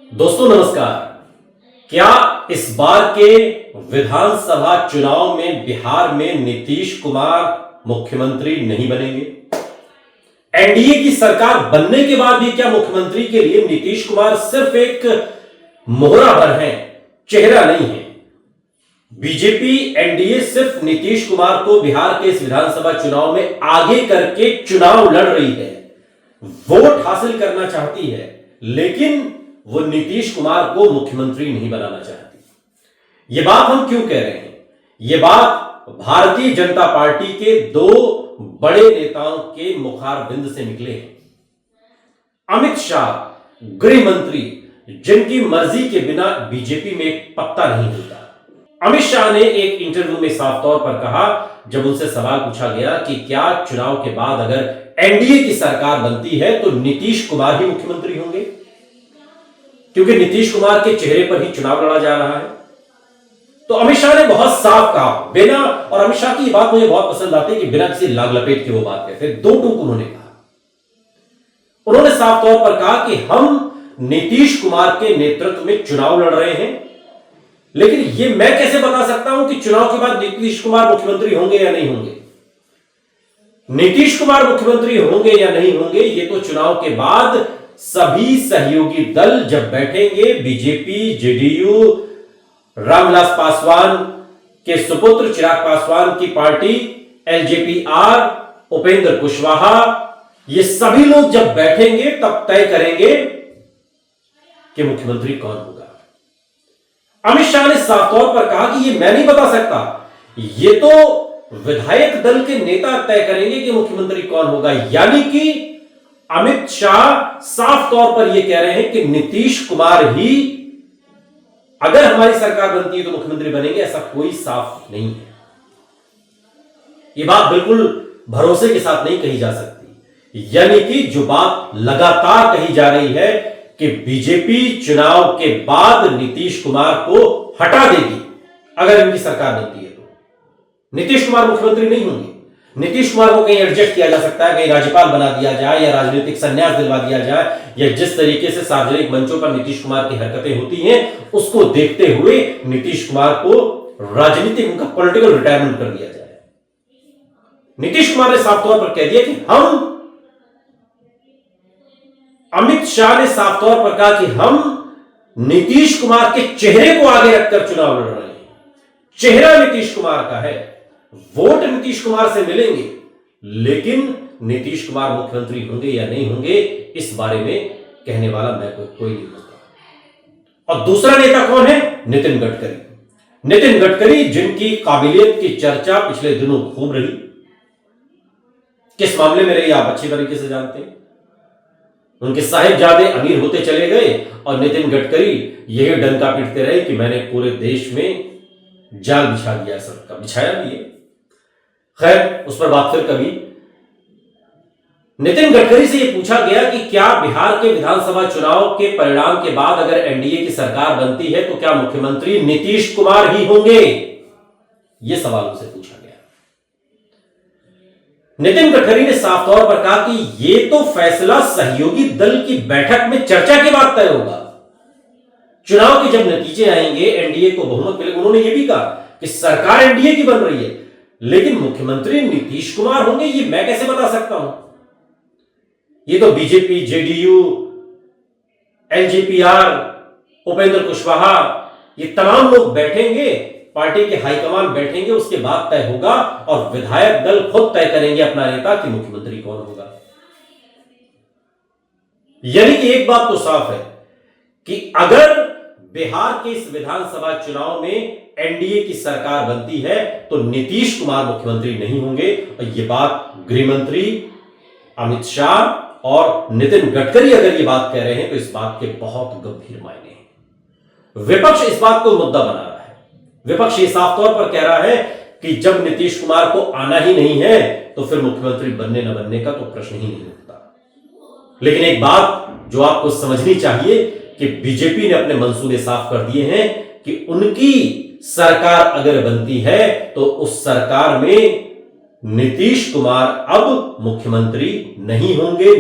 दोस्तों नमस्कार। क्या इस बार के विधानसभा चुनाव में बिहार में नीतीश कुमार मुख्यमंत्री नहीं बनेंगे? एनडीए की सरकार बनने के बाद भी क्या मुख्यमंत्री के लिए नीतीश कुमार सिर्फ एक मोहरा भर है, चेहरा नहीं है? बीजेपी एनडीए सिर्फ नीतीश कुमार को बिहार के इस विधानसभा चुनाव में आगे करके चुनाव लड़ रही है, वोट हासिल करना चाहती है, लेकिन वो नीतीश कुमार को मुख्यमंत्री नहीं बनाना चाहती। यह बात हम क्यों कह रहे हैं? यह बात भारतीय जनता पार्टी के दो बड़े नेताओं के मुखारबिंद से निकले हैं। अमित शाह, गृह मंत्री, जिनकी मर्जी के बिना बीजेपी में एक पत्ता नहीं हिलता। अमित शाह ने एक इंटरव्यू में साफ तौर पर कहा, जब उनसे सवाल पूछा गया कि क्या चुनाव के बाद अगर एनडीए की सरकार बनती है तो नीतीश कुमार ही मुख्यमंत्री होंगे, क्योंकि नीतीश कुमार के चेहरे पर ही चुनाव लड़ा जा रहा है। तो अमित शाह ने बहुत साफ कहा, बिना, और अमित शाह की बात मुझे बहुत पसंद आती है कि बिना किसी लाग लपेट के वो बात कहते हैं। दो टूक उन्होंने कहा। उन्होंने साफ तौर पर कहा कि हम नीतीश कुमार के नेतृत्व में चुनाव लड़ रहे हैं, लेकिन यह मैं कैसे बता सकता हूं कि चुनाव के बाद नीतीश कुमार मुख्यमंत्री होंगे या नहीं होंगे? नीतीश कुमार मुख्यमंत्री होंगे या नहीं होंगे, यह तो चुनाव के बाद सभी सहयोगी दल जब बैठेंगे, बीजेपी, जेडीयू, रामविलास पासवान के सुपुत्र चिराग पासवान की पार्टी, एलजेपी-आर, उपेंद्र कुशवाहा, ये सभी लोग जब बैठेंगे तब तय करेंगे कि मुख्यमंत्री कौन होगा। अमित शाह ने साफ तौर पर कहा कि ये मैं नहीं बता सकता, ये तो विधायक दल के नेता तय करेंगे कि मुख्यमंत्री कौन होगा। यानी कि अमित शाह साफ तौर पर यह कह रहे हैं कि नीतीश कुमार ही अगर हमारी सरकार बनती है तो मुख्यमंत्री बनेंगे, ऐसा कोई साफ नहीं है। यह बात बिल्कुल भरोसे के साथ नहीं कही जा सकती। यानी कि जो बात लगातार कही जा रही है कि बीजेपी चुनाव के बाद नीतीश कुमार को हटा देगी अगर इनकी सरकार बनती है, तो नीतीश कुमार मुख्यमंत्री नहीं होंगे। नीतीश कुमार को कहीं एडजस्ट किया जा सकता है, कहीं राज्यपाल बना दिया जाए या राजनीतिक संन्यास दिलवा दिया जाए, या जिस तरीके से सार्वजनिक मंचों पर नीतीश कुमार की हरकतें होती हैं उसको देखते हुए नीतीश कुमार को राजनीतिक, उनका पॉलिटिकल रिटायरमेंट कर दिया जाए। नीतीश कुमार ने साफ तौर पर कह दिया कि अमित शाह ने साफ तौर पर कहा कि हम नीतीश कुमार के चेहरे को आगे रखकर चुनाव लड़ रहे हैं। चेहरा नीतीश कुमार का है, वोट नीतीश कुमार से मिलेंगे, लेकिन नीतीश कुमार मुख्यमंत्री होंगे या नहीं होंगे इस बारे में कहने वाला मैं कोई नहीं होगा। और दूसरा नेता कौन है? नितिन गडकरी। नितिन गडकरी, जिनकी काबिलियत की चर्चा पिछले दिनों खूब रही। किस मामले में रही आप अच्छी तरीके से जानते हैं। उनके साहिबजादे अमीर होते चले गए और नितिन गडकरी यही डंका पीटते रहे कि मैंने पूरे देश में जाल बिछा दिया, सबका बिछाया भी है। खैर, उस पर बात फिर कभी। नितिन गडकरी से यह पूछा गया कि क्या बिहार के विधानसभा चुनाव के परिणाम के बाद अगर एनडीए की सरकार बनती है तो क्या मुख्यमंत्री नीतीश कुमार ही होंगे? यह सवाल उनसे पूछा गया। नितिन गडकरी ने साफ तौर पर कहा कि यह तो फैसला सहयोगी दल की बैठक में चर्चा के बाद तय होगा। चुनाव के जब नतीजे आएंगे, एनडीए को बहुमत मिलेगा। उन्होंने यह भी कहा कि सरकार एनडीए की बन रही है, लेकिन मुख्यमंत्री नीतीश कुमार होंगे, ये मैं कैसे बता सकता हूं? ये तो BJP, JDU, LJP-are, Upendra Kushwaha, ये तमाम लोग बैठेंगे, पार्टी के हाईकमान बैठेंगे, उसके बाद तय होगा और विधायक दल खुद तय करेंगे अपना नेता कि मुख्यमंत्री कौन होगा। यानी कि एक बात तो साफ है कि अगर बिहार के इस विधानसभा चुनाव में एनडीए की सरकार बनती है तो नीतीश कुमार मुख्यमंत्री नहीं होंगे। और यह बात गृह मंत्री अमित शाह और नितिन गडकरी अगर यह बात कह रहे हैं तो इस बात के बहुत गंभीर मायने हैं। विपक्ष इस बात को मुद्दा बना रहा है। विपक्ष ये साफ तौर पर कह रहा है कि जब नीतीश कुमार को आना ही नहीं है तो फिर मुख्यमंत्री बनने न बनने का तो प्रश्न ही नहीं उठता। लेकिन एक बात जो आपको समझनी चाहिए कि बीजेपी ने अपने मंसूबे साफ कर दिए हैं कि उनकी सरकार अगर बनती है तो उस सरकार में नीतीश कुमार अब मुख्यमंत्री नहीं होंगे।